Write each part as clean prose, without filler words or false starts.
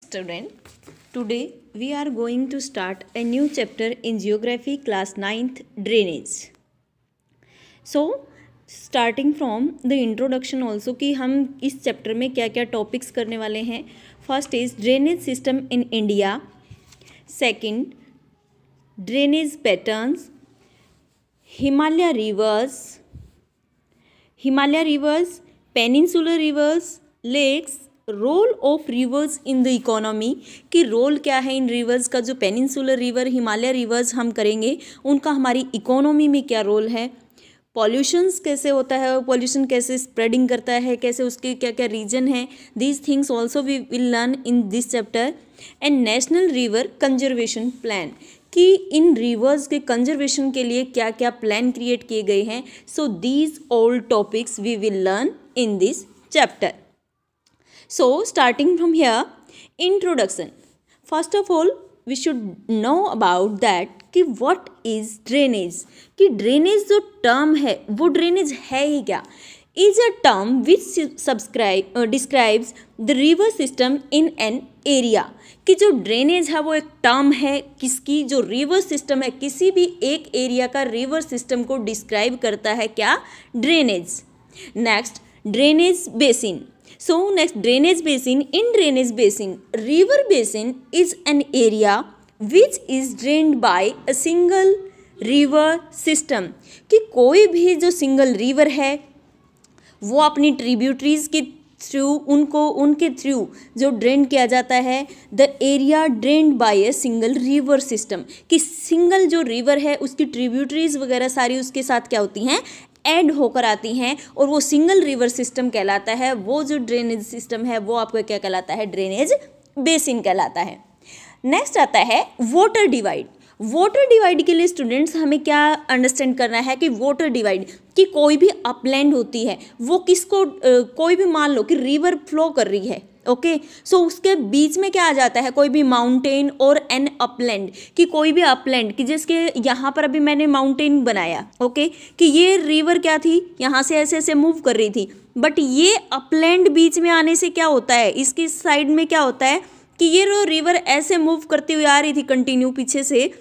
Student, today we are going to start a new chapter in Geography class 9th Drainage. So, starting from the introduction also कि हम इस chapter में क्या क्या topics करने वाले हैं. First is drainage system in India, second drainage patterns, Himalaya rivers, peninsular rivers, lakes, role of rivers in the economy कि रोल क्या है इन रिवर्स का. जो पेनिनसुलर रिवर, हिमालय रिवर्स हम करेंगे उनका हमारी इकोनॉमी में क्या रोल है. पॉल्यूशंस कैसे होता है, पॉल्यूशन कैसे स्प्रेडिंग करता है, कैसे उसके क्या क्या रीजन है. These things also we will learn in this chapter. And national river conservation plan कि इन रिवर्स के कंजर्वेशन के लिए क्या क्या प्लान क्रिएट किए गए हैं. So these all topics we will learn in this chapter. So starting from here, introduction. First of all, we should know about that कि what is drainage. कि drainage जो term है वो drainage है ही क्या. Is a term which describes the river system in an area. कि जो drainage है वो एक term है किसकी, जो river system है किसी भी एक एरिया का river system को describe करता है क्या, drainage. Next, drainage basin. So next, drainage basin. In drainage basin, river basin is an area which is drained by a single river system. कि कोई भी जो single river है वो अपनी ट्रिब्यूटरीज के थ्रू उनके थ्रू जो ड्रेन किया जाता है. The area drained by a single river system कि सिंगल जो रिवर है उसकी ट्रिब्यूटरीज वगैरह सारी उसके साथ क्या होती हैं, ऐड होकर आती हैं और वो सिंगल रिवर सिस्टम कहलाता है. वो जो ड्रेनेज सिस्टम है वो आपको क्या कहलाता है, ड्रेनेज बेसिन कहलाता है. नेक्स्ट आता है वाटर डिवाइड. वाटर डिवाइड के लिए स्टूडेंट्स हमें क्या अंडरस्टैंड करना है कि वाटर डिवाइड कि कोई भी अपलैंड होती है वो किसको कोई भी मान लो कि रिवर फ्लो कर रही है, ओके. सो उसके बीच में क्या आ जाता है, कोई भी माउंटेन और एन अपलैंड कि कोई भी अपलैंड कि जिसके यहाँ पर अभी मैंने माउंटेन बनाया, ओके, कि ये रिवर क्या थी, यहाँ से ऐसे ऐसे मूव कर रही थी, बट ये अपलैंड बीच में आने से क्या होता है, इसकी साइड में क्या होता है कि ये रिवर ऐसे मूव करती हुई आ रही थी कंटिन्यू पीछे से.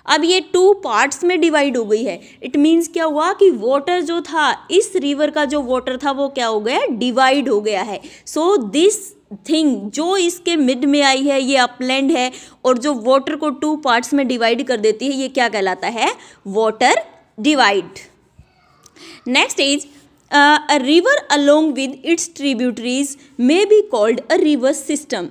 अब ये टू पार्ट्स में डिवाइड हो गई है. इट मीन्स क्या हुआ कि वाटर जो था, इस रिवर का जो वाटर था वो क्या हो गया, डिवाइड हो गया है. सो दिस थिंग जो इसके मिड में आई है ये अपलैंड है और जो वाटर को टू पार्ट्स में डिवाइड कर देती है ये क्या कहलाता है, water divide. Next is a river along with its tributaries may be called a river system.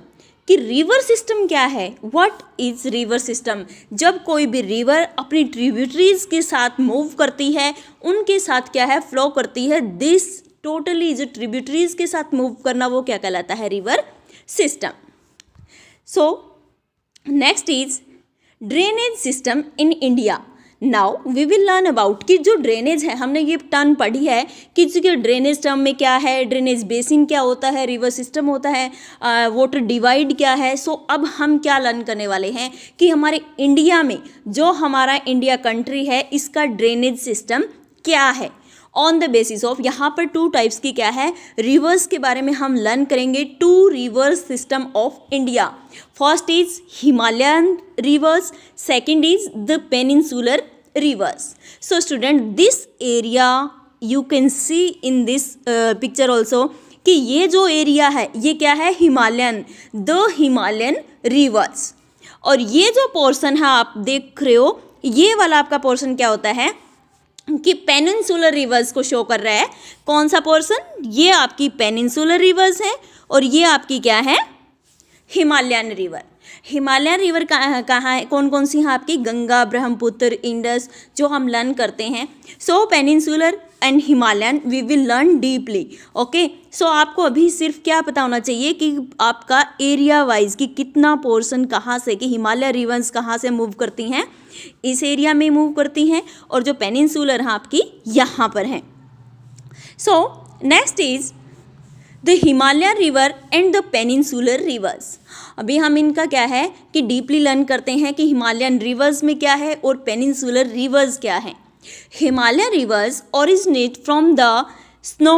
कि रिवर सिस्टम क्या है, व्हाट इज रिवर सिस्टम. जब कोई भी रिवर अपनी ट्रिब्यूटरीज के साथ मूव करती है, उनके साथ क्या है, फ्लो करती है, दिस टोटली जो ट्रिब्यूटरीज के साथ मूव करना वो क्या कहलाता है, river system. So next is drainage system in India. Now we will learn about कि जो ड्रेनेज है, हमने ये टर्म पढ़ी है कि ड्रेनेज टर्म में क्या है, ड्रेनेज बेसिन क्या होता है, रिवर सिस्टम होता है, वाटर डिवाइड क्या है. सो अब हम क्या लर्न करने वाले हैं कि हमारे इंडिया में जो हमारा इंडिया कंट्री है इसका ड्रेनेज सिस्टम क्या है. ऑन द बेसिस ऑफ यहाँ पर टू टाइप्स की क्या है, रिवर्स के बारे में हम लर्न करेंगे. Two river system of India. First is Himalayan rivers, second is the peninsular rivers. So student, this area you can see in this picture also कि ये जो एरिया है ये क्या है, हिमालयन, द हिमालयन रिवर्स. और ये जो पोर्शन है आप देख रहे हो, ये वाला आपका पोर्शन क्या होता है कि पेनिनसुलर रिवर्स को शो कर रहा है. कौन सा पोर्शन, ये आपकी पेनिनसुलर रिवर्स है और ये आपकी क्या है, हिमालयन रिवर. हिमालयन रिवर कहाँ है, कौन कौन सी हैं आपकी, गंगा, ब्रह्मपुत्र, इंडस, जो हम लर्न करते हैं. So peninsular and Himalayan we will learn deeply, okay. So आपको अभी सिर्फ क्या पता होना चाहिए कि आपका एरिया वाइज कि कितना पोर्शन कहाँ से, कि हिमालय रिवर्स कहाँ से मूव करती हैं, इस एरिया में मूव करती हैं, और जो पेनिनसुलर हैं आपकी यहाँ पर हैं. सो next is the Himalayan river and the peninsular reverse. अभी हम इनका क्या है कि डीपली लर्न करते हैं कि हिमालयन रिवर्स में क्या है और पेनिनसुलर रिवर्स क्या है. Himalayan reverse originate from the snow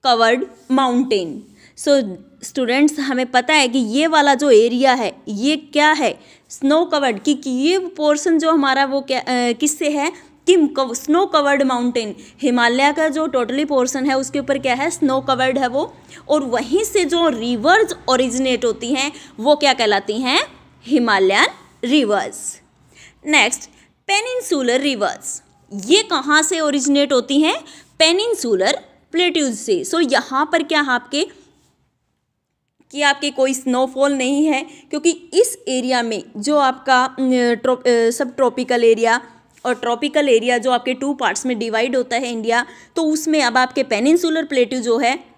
covered mountain. So students, हमें पता है कि ये वाला जो एरिया है ये क्या है, स्नो कवर्ड, कि ये पोर्शन जो हमारा वो क्या किससे है, कि स्नो कवर्ड माउंटेन, हिमालय का जो टोटली पोर्शन है उसके ऊपर क्या है, स्नो कवर्ड है वो, और वहीं से जो रिवर्स ओरिजिनेट होती हैं वो क्या कहलाती हैं, Himalayan reverse. Next, peninsular reverse, ये कहाँ से ओरिजिनेट होती हैं, पेनिनसुलर प्लेट्यूज से। सो यहाँ पर क्या आपके कोई स्नोफॉल नहीं है, क्योंकि इस एरिया में जो आपका सब ट्रॉपिकल एरिया और ट्रॉपिकल एरिया जो आपके 2 पार्ट्स में डिवाइड होता है इंडिया, तो उसमें अब आपके पेनिनसुलर प्लेट्यू जो है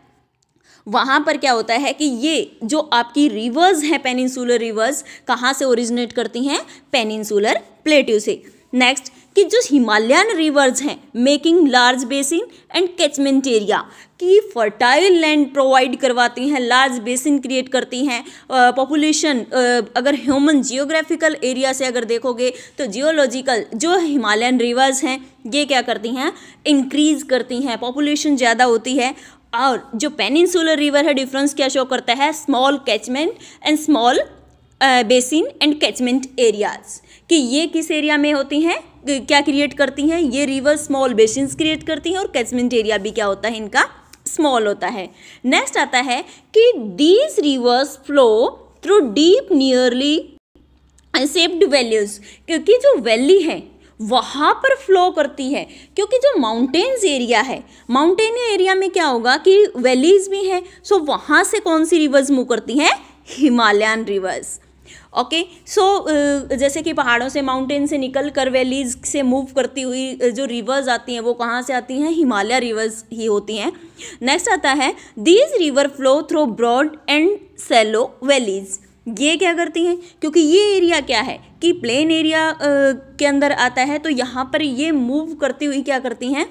वहाँ पर क्या होता है कि ये जो आपकी रिवर्स हैं, पेनिनसुलर रिवर्स कहाँ से ओरिजिनेट करती हैं, पेनिनसुलर प्लेट्यू से। नेक्स्ट, कि जो हिमालयन रिवर्स हैं making large basin and catchment area, की फर्टाइल लैंड प्रोवाइड करवाती हैं, लार्ज बेसिन क्रिएट करती हैं, पॉपुलेशन अगर ह्यूमन जियोग्राफिकल एरिया से अगर देखोगे तो जियोलॉजिकल जो हिमालयन रिवर्स हैं ये क्या करती हैं, इंक्रीज करती हैं, पॉपुलेशन ज़्यादा होती है। और जो पेनिनसुलर रिवर है डिफरेंस क्या शो करता है, small catchment and small basin and catchment areas, कि ये किस एरिया में होती हैं, क्या क्रिएट करती हैं, ये रिवर स्मॉल बेसिन्स क्रिएट करती हैं और कैचमेंट एरिया भी क्या होता है इनका, स्मॉल होता है। नेक्स्ट आता है कि these reverse flow through deep nearly shaped values, क्योंकि जो वैली है वहाँ पर फ्लो करती है, क्योंकि जो माउंटेन्स एरिया है, माउंटेन एरिया में क्या होगा कि वैलीज भी हैं, सो वहाँ से कौन सी रिवर्स मूव करती हैं, हिमालयन रिवर्स। ओके, सो जैसे कि पहाड़ों से, माउंटेन से निकल कर वैलीज से मूव करती हुई जो रिवर्स आती हैं वो कहाँ से आती हैं, हिमालय रिवर्स ही होती हैं। नेक्स्ट आता है these river flow through broad and shallow valleys, ये क्या करती हैं, क्योंकि ये एरिया क्या है कि प्लेन एरिया के अंदर आता है, तो यहाँ पर ये मूव करती हुई क्या करती हैं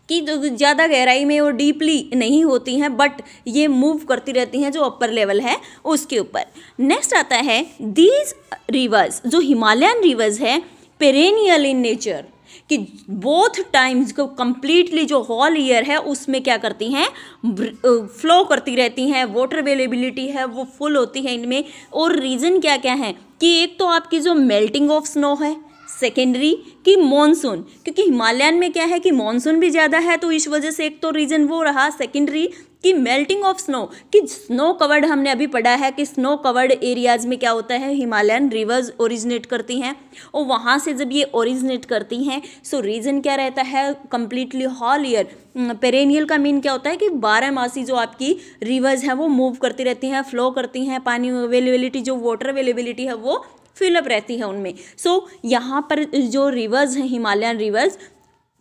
कि जो ज़्यादा गहराई में और डीपली नहीं होती हैं, बट ये मूव करती रहती हैं जो अपर लेवल है उसके ऊपर। नेक्स्ट आता है दीज रिवर्स, जो हिमालयन रिवर्स है पेरेनियल इन नेचर, कि बोथ टाइम्स को कम्प्लीटली जो होल ईयर है उसमें क्या करती हैं, फ्लो करती रहती हैं, वाटर अवेलेबिलिटी है वो फुल होती है इनमें। और रीज़न क्या क्या है कि एक तो आपकी जो मेल्टिंग ऑफ स्नो है, सेकेंडरी कि मॉनसून, क्योंकि हिमालयन में क्या है कि मॉनसून भी ज़्यादा है, तो इस वजह से एक तो रीज़न वो रहा। सेकेंडरी कि मेल्टिंग ऑफ स्नो, कि स्नो कवर्ड हमने अभी पढ़ा है कि स्नो कवर्ड एरियाज में क्या होता है, हिमालयन रिवर्स ओरिजिनेट करती हैं, और वहाँ से जब ये ओरिजिनेट करती हैं सो रीज़न क्या रहता है, कम्प्लीटली हॉल ईयर। पेरेनियल का मीन क्या होता है कि 12 मासी जो आपकी रिवर्स हैं वो मूव करती रहती हैं, फ्लो करती हैं, पानी अवेलेबिलिटी जो वाटर अवेलेबिलिटी है वो फिलअप रहती है उनमें। सो यहाँ पर जो रिवर्स हैं Himalayan rivers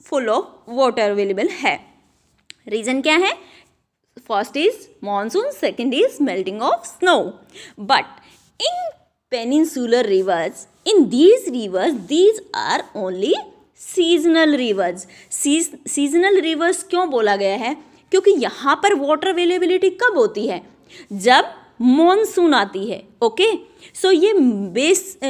full of water available है। रीज़न क्या है, first is monsoon, second is melting of snow. But in peninsular rivers, in these rivers, these are only seasonal rivers. Seasonal rivers क्यों बोला गया है, क्योंकि यहाँ पर वाटर अवेलेबिलिटी कब होती है, जब मॉनसून आती है। ओके, सो ये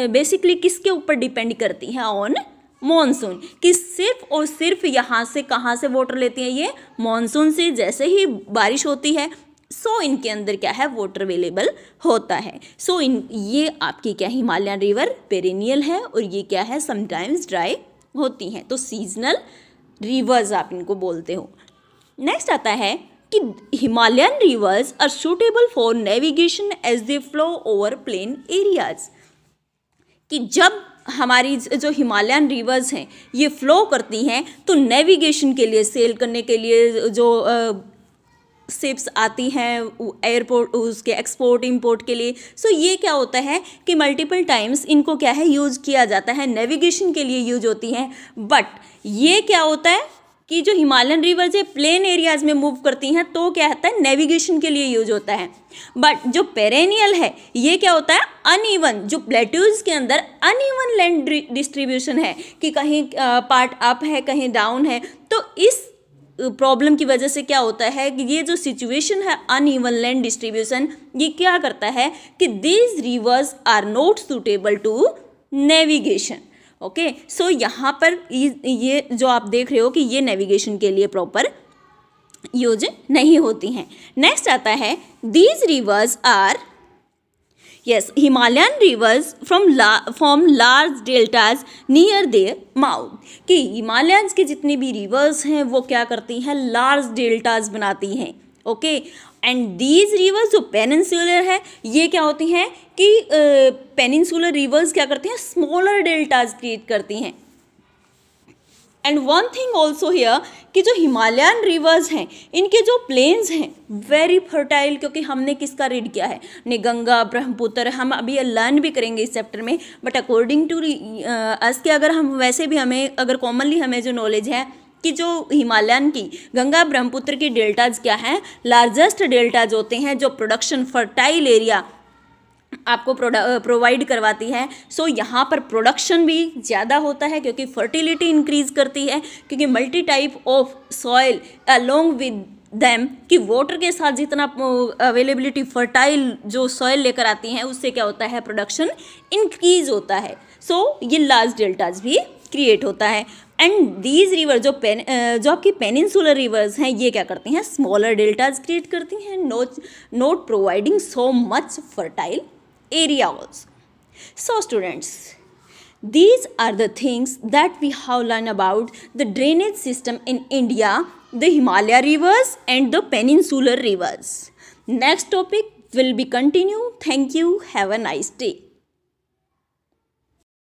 बेसिकली किसके ऊपर डिपेंड करती है, ऑन मॉनसून, कि सिर्फ और सिर्फ यहाँ से कहाँ से वाटर लेती हैं, ये मॉनसून से। जैसे ही बारिश होती है सो इनके अंदर क्या है, वाटर अवेलेबल होता है। सो ये आपकी क्या, हिमालयन रिवर पेरेनियल है और ये क्या है, समटाइम्स ड्राई होती हैं, तो सीजनल रिवर्स आप इनको बोलते हो। नेक्स्ट आता है कि Himalayan rivers are suitable for navigation as they flow over plain areas, कि जब हमारी जो हिमालयन रिवर्स हैं ये फ्लो करती हैं तो नेविगेशन के लिए, सेल करने के लिए जो शिप्स आती हैं एयरपोर्ट, उसके एक्सपोर्ट इंपोर्ट के लिए, सो ये क्या होता है कि मल्टीपल टाइम्स इनको क्या है यूज़ किया जाता है, नेविगेशन के लिए यूज होती हैं। बट ये क्या होता है कि जो हिमालयन रिवर्स है प्लेन एरियाज में मूव करती हैं तो क्या होता है, नेविगेशन के लिए यूज होता है। बट जो पेरेनियल है ये क्या होता है, अनइवन, जो प्लेट्यूज के अंदर अनइवन लैंड डिस्ट्रीब्यूशन है, कि कहीं पार्ट अप है कहीं डाउन है, तो इस प्रॉब्लम की वजह से क्या होता है कि ये जो सिचुएशन है अनइवन लैंड डिस्ट्रीब्यूशन, ये क्या करता है कि these rivers are not suitable to navigation. Okay, so यहाँ पर ये जो आप देख रहे हो कि ये नेविगेशन के लिए प्रॉपर यूज नहीं होती हैं। नेक्स्ट आता है these rivers are yes Himalayan rivers from large deltas near their mouth कि हिमालयंस की जितनी भी रिवर्स हैं वो क्या करती हैं, लार्ज डेल्टाज बनाती हैं। ओके एंड दीज रिवर्स जो पेनिनसुलर है ये क्या होती हैं कि पेनिनसुलर रिवर्स क्या करती हैं, स्मॉलर डेल्टाज क्रिएट करती हैं। And one thing also here कि जो हिमालयन रिवर्स हैं इनके जो प्लेन्स हैं वेरी फर्टाइल, क्योंकि हमने किसका रीड किया है, ने गंगा ब्रह्मपुत्र, हम अभी लर्न भी करेंगे इस चैप्टर में, बट अकॉर्डिंग टू अस के अगर हम वैसे भी हमें अगर कॉमनली हमें जो नॉलेज है कि जो हिमालयन की गंगा ब्रह्मपुत्र की डेल्टाज क्या हैं, लार्जेस्ट डेल्टाज होते हैं जो प्रोडक्शन फर्टाइल एरिया आपको प्रोवाइड करवाती है। सो यहाँ पर प्रोडक्शन भी ज़्यादा होता है क्योंकि फर्टिलिटी इंक्रीज करती है, क्योंकि multi type of soil along with them कि वाटर के साथ जितना अवेलेबिलिटी फर्टाइल जो सॉइल लेकर आती हैं उससे क्या होता है, प्रोडक्शन इंक्रीज होता है। सो ये लार्ज डेल्टाज भी क्रिएट होता है। एंड दीज रिवर जो आपकी पेनिनसुलर रिवर्स हैं ये क्या करती हैं, स्मॉलर डेल्टाज क्रिएट करती हैं, not providing so much fertile area also. So students, these are the things that we have learned about the drainage system in India, the Himalaya rivers and the peninsular rivers. Next topic will be continue. Thank you. Have a nice day.